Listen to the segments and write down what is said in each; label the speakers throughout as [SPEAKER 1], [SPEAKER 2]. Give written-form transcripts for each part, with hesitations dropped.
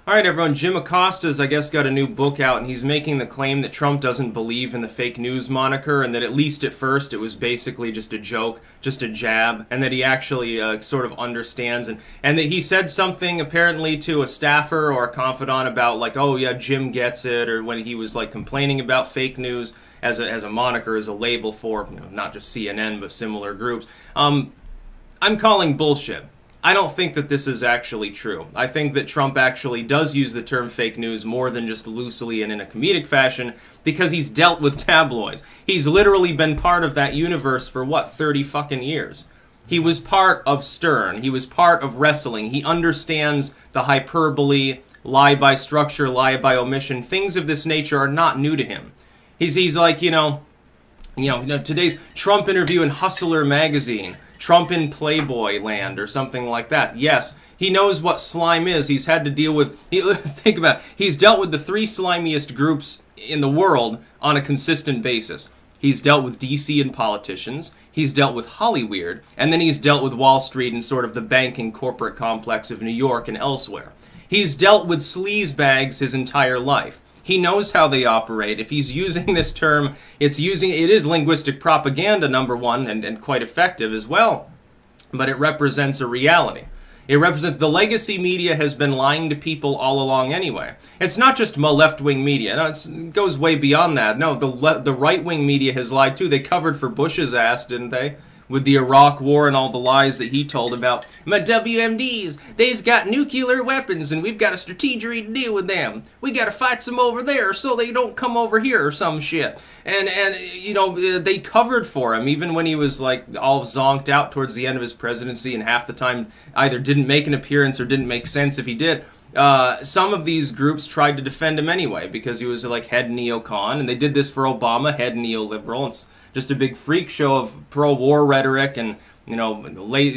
[SPEAKER 1] All right, everyone. Jim Acosta's, I guess, got a new book out, and he's making the claim that Trump doesn't believe in the fake news moniker, and that at least at first it was basically just a joke, just a jab, and that he actually sort of understands, and that he said something apparently to a staffer or a confidant about, like, oh yeah, Jim gets it, or when he was like complaining about fake news as a moniker, as a label for, you know, not just CNN but similar groups. I'm calling bullshit. I don't think that this is actually true. I think that Trump actually does use the term fake news more than just loosely and in a comedic fashion, because he's dealt with tabloids. He's literally been part of that universe for, what, 30 fucking years. He was part of Stern. He was part of wrestling. He understands the hyperbole, lie by structure, lie by omission. Things of this nature are not new to him. He's like, today's Trump interview in Hustler magazine, Trump in Playboy land, or something like that. Yes, he knows what slime is. He's had to deal with, think about it, he's dealt with the three slimiest groups in the world on a consistent basis. He's dealt with DC and politicians, he's dealt with Hollyweird, and then he's dealt with Wall Street and sort of the banking corporate complex of New York and elsewhere. He's dealt with sleazebags his entire life. He knows how they operate. If he's using this term, it is linguistic propaganda, number one, and quite effective as well. But it represents a reality. It represents the legacy media has been lying to people all along anyway. It's not just left-wing media. No, it goes way beyond that. No, the right-wing media has lied too. They covered for Bush's ass, didn't they? With the Iraq War and all the lies that he told about. My WMDs, they's got nuclear weapons and we've got a strategy to deal with them. We gotta fight some over there so they don't come over here or some shit. And they covered for him even when he was like all zonked out towards the end of his presidency, and half the time either didn't make an appearance or didn't make sense if he did. Some of these groups tried to defend him anyway because he was like head neocon, and they did this for Obama, head neoliberal. It's just a big freak show of pro-war rhetoric and,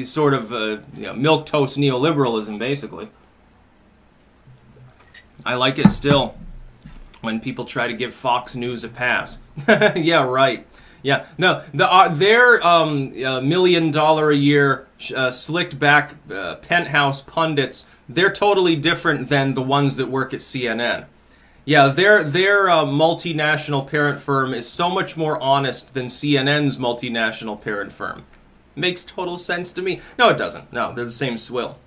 [SPEAKER 1] sort of milquetoast neoliberalism, basically. I like it still when people try to give Fox News a pass. Yeah, right. Yeah, no, their $1 million a year slicked back penthouse pundits, they're totally different than the ones that work at CNN. Yeah, their multinational parent firm is so much more honest than CNN's multinational parent firm. Makes total sense to me. No, it doesn't. No, they're the same swill.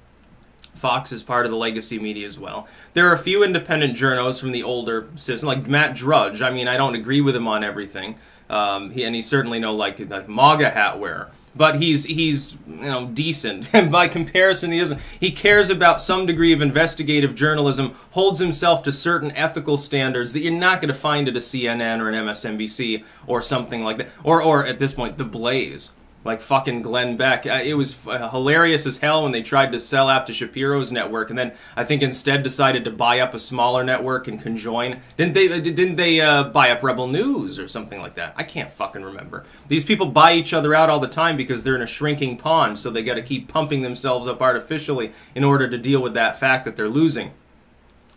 [SPEAKER 1] Fox is part of the legacy media as well. There are a few independent journos from the older system, like Matt Drudge. I mean, I don't agree with him on everything. He's certainly no like MAGA hat wearer. But he's decent, and by comparison, he cares about some degree of investigative journalism, holds himself to certain ethical standards that you're not going to find at a CNN or an MSNBC or something like that, or at this point, The Blaze. Like fucking Glenn Beck. It was hilarious as hell when they tried to sell out to Shapiro's network, and then I think instead decided to buy up a smaller network and conjoin. Didn't they buy up Rebel News or something like that? I can't fucking remember. These people buy each other out all the time because they're in a shrinking pond, so they got to keep pumping themselves up artificially in order to deal with that fact that they're losing.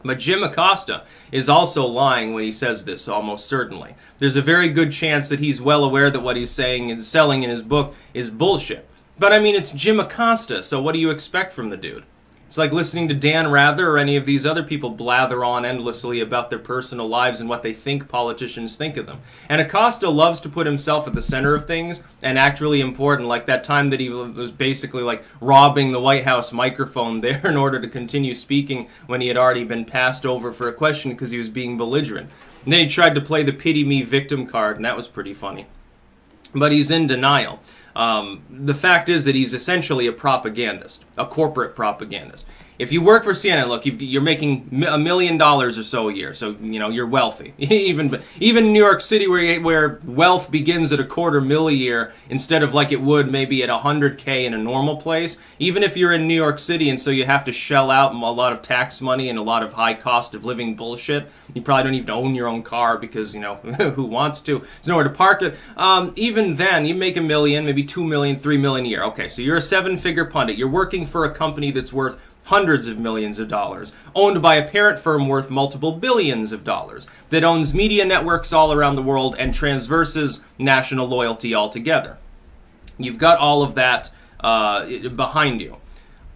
[SPEAKER 1] But Jim Acosta is also lying when he says this, almost certainly. There's a very good chance that he's well aware that what he's saying and selling in his book is bullshit. But I mean, it's Jim Acosta, so what do you expect from the dude? It's like listening to Dan Rather or any of these other people blather on endlessly about their personal lives and what they think politicians think of them. And Acosta loves to put himself at the center of things and act really important, like that time that he was basically like robbing the White House microphone there in order to continue speaking when he had already been passed over for a question because he was being belligerent. And then he tried to play the pity me victim card, and that was pretty funny. But he's in denial. The fact is that he's essentially a propagandist, a corporate propagandist. If you work for CNN, look, you're making $1 million or so a year, so you're wealthy. even New York City, where wealth begins at $250,000 a year instead of like it would maybe at $100K in a normal place. Even if you're in New York City and so you have to shell out a lot of tax money and a lot of high cost of living bullshit, you probably don't even own your own car because who wants to? There's nowhere to park it. Even then, you make $1 million, maybe $2 million, $3 million a year. Okay, so you're a 7-figure pundit. You're working for a company that's worth hundreds of millions of dollars, owned by a parent firm worth multiple billions of dollars, that owns media networks all around the world and transverses national loyalty altogether. You've got all of that behind you.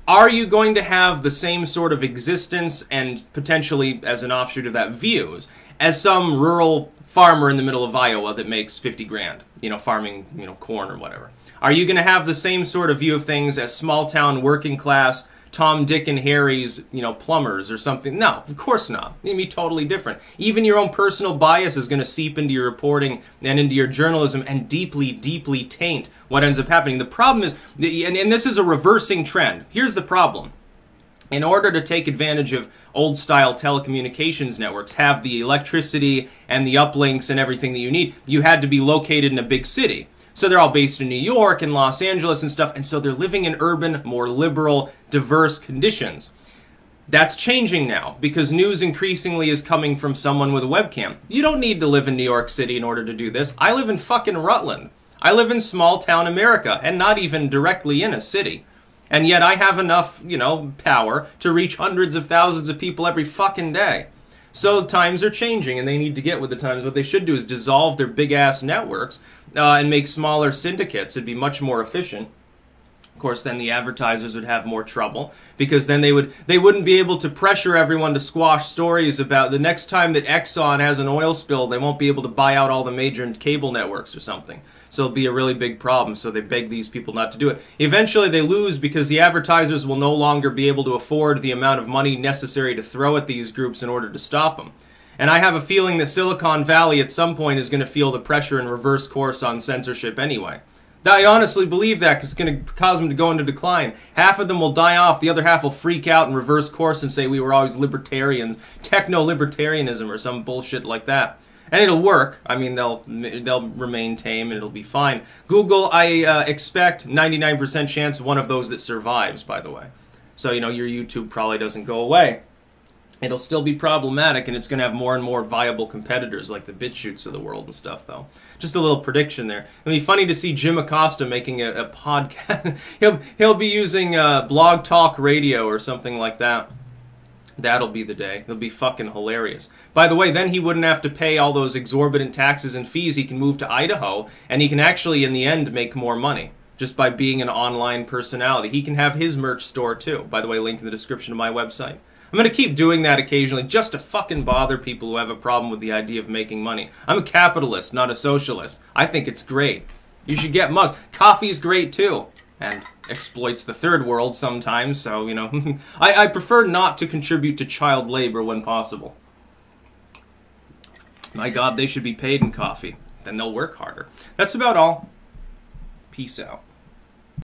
[SPEAKER 1] are you going to have the same sort of existence and potentially, as an offshoot of that, views as some rural farmer in the middle of Iowa that makes 50 grand, farming, corn or whatever? Are you going to have the same sort of view of things as small town working class Tom, Dick, and Harry's, plumbers or something? No, of course not. It's going to be totally different. Even your own personal bias is going to seep into your reporting and into your journalism and deeply, deeply taint what ends up happening. The problem is, and this is a reversing trend. Here's the problem. In order to take advantage of old-style telecommunications networks, have the electricity and the uplinks and everything that you need, you had to be located in a big city. So they're all based in New York and Los Angeles and stuff, and so they're living in urban, more liberal, diverse conditions. That's changing now, because news increasingly is coming from someone with a webcam. You don't need to live in New York City in order to do this. I live in fucking Rutland. I live in small town America, and not even directly in a city. And yet I have enough, power to reach hundreds of thousands of people every fucking day. So times are changing, and they need to get with the times. What they should do is dissolve their big-ass networks and make smaller syndicates. It'd be much more efficient. Of course, then the advertisers would have more trouble, because then they wouldn't be able to pressure everyone to squash stories about the next time that Exxon has an oil spill. They won't be able to buy out all the major cable networks or something. So it'll be a really big problem, so they beg these people not to do it. Eventually they lose, because the advertisers will no longer be able to afford the amount of money necessary to throw at these groups in order to stop them. And I have a feeling that Silicon Valley at some point is going to feel the pressure and reverse course on censorship anyway. I honestly believe that, because it's going to cause them to go into decline. Half of them will die off, the other half will freak out and reverse course and say we were always libertarians, techno-libertarianism or some bullshit like that. And it'll work. I mean, they'll remain tame and it'll be fine. Google, I expect 99% chance one of those that survives, by the way. So, your YouTube probably doesn't go away. It'll still be problematic, and it's going to have more and more viable competitors like the BitChutes of the world and stuff, though. Just a little prediction there. It'll be funny to see Jim Acosta making a podcast. He'll be using Blog Talk Radio or something like that. That'll be the day. It'll be fucking hilarious. By the way, then he wouldn't have to pay all those exorbitant taxes and fees. He can move to Idaho, and he can actually, in the end, make more money just by being an online personality. He can have his merch store, too. By the way, link in the description of my website. I'm going to keep doing that occasionally just to fucking bother people who have a problem with the idea of making money. I'm a capitalist, not a socialist. I think it's great. You should get mugs. Coffee's great, too. And exploits the third world sometimes, so, I prefer not to contribute to child labor when possible. My God, they should be paid in coffee. Then they'll work harder. That's about all. Peace out.